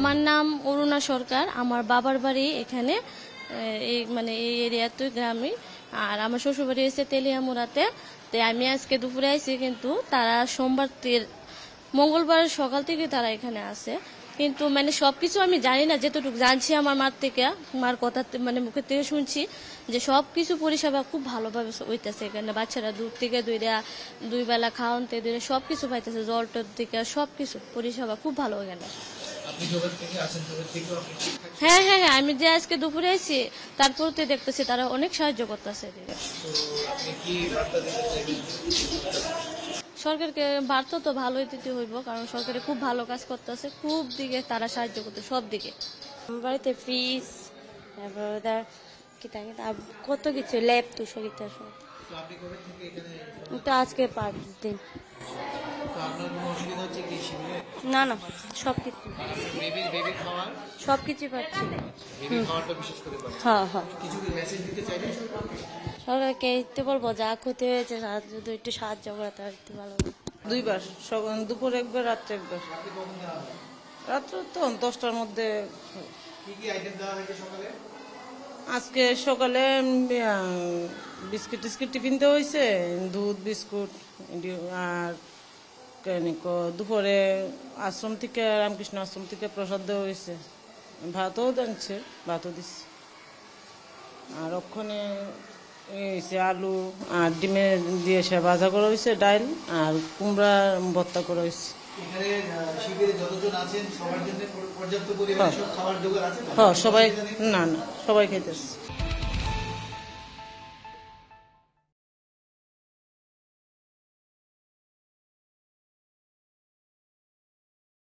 আমার নাম অরুণা সরকার। আমার বাবার বাড়ি এখানে, এই এরিয়াতে গ্রামে। আর আমার শ্বশুর বাড়ি হচ্ছে তেলিয়ামুড়াতে। তো আমি আজকে দুপুরে আইছি, কিন্তু তারা মঙ্গলবার সকাল থেকে তারা এখানে আছে। কিন্তু সবকিছু আমি জানি না, যতটুকু জানছি আমার মার কথা মুখের থেকে শুনছি যে সবকিছু পরিষেবা খুব ভালোভাবে হইতেছে এখানে। বাচ্চারা দূর থেকে দুই বেলা খাওয়ানতে দূরে সবকিছু পাইতেছে, জলটর থেকে সবকিছু পরিষেবা খুব ভালো এখানে। হ্যাঁ হ্যাঁ হ্যাঁ, আমি যে আজকে দুপুরে আইছি তারপর তো দেখতেছি তারা অনেক সাহায্য করতেছে। সরকারকে বার্তা তো ভালোই দিতে হইব, কারণ সরকারে খুব ভালো কাজ করতেছে, খুব দিকে তারা সাহায্য করতে সব দিকে। আমার বাড়িতে ফ্রিজ, কত কিছু ল্যাব তুষকিতা সব। তো আজকে 5 দিন। না না, সবকিছু পাচ্ছি। হ্যাঁ হ্যাঁ, সরকারকে একটু বলবো যা ক্ষতি হয়েছে যদি একটু সাহায্য করে তাহলে একটু ভালো। 2 বার, দুপুর একবার, রাত্রে একবার। রাত্রে তো 10টার মধ্যে। আজকে সকালে বিস্কিট টিফিন দেওয়া হয়েছে, দুধ বিস্কুট। আর দুপুরে আশ্রম থেকে, রামকৃষ্ণ আশ্রম থেকে প্রসাদ দেওয়া হয়েছে, ভাতও দিচ্ছে, ভাতও দিচ্ছে। আর ওখানে আলু আর ডিমের দিয়ে সে ভাজা করা হয়েছে, ডাল আর কুমড়া ভর্তা করা হয়েছে। হ্যাঁ সবাই, না না, সবাই খাইতেছে।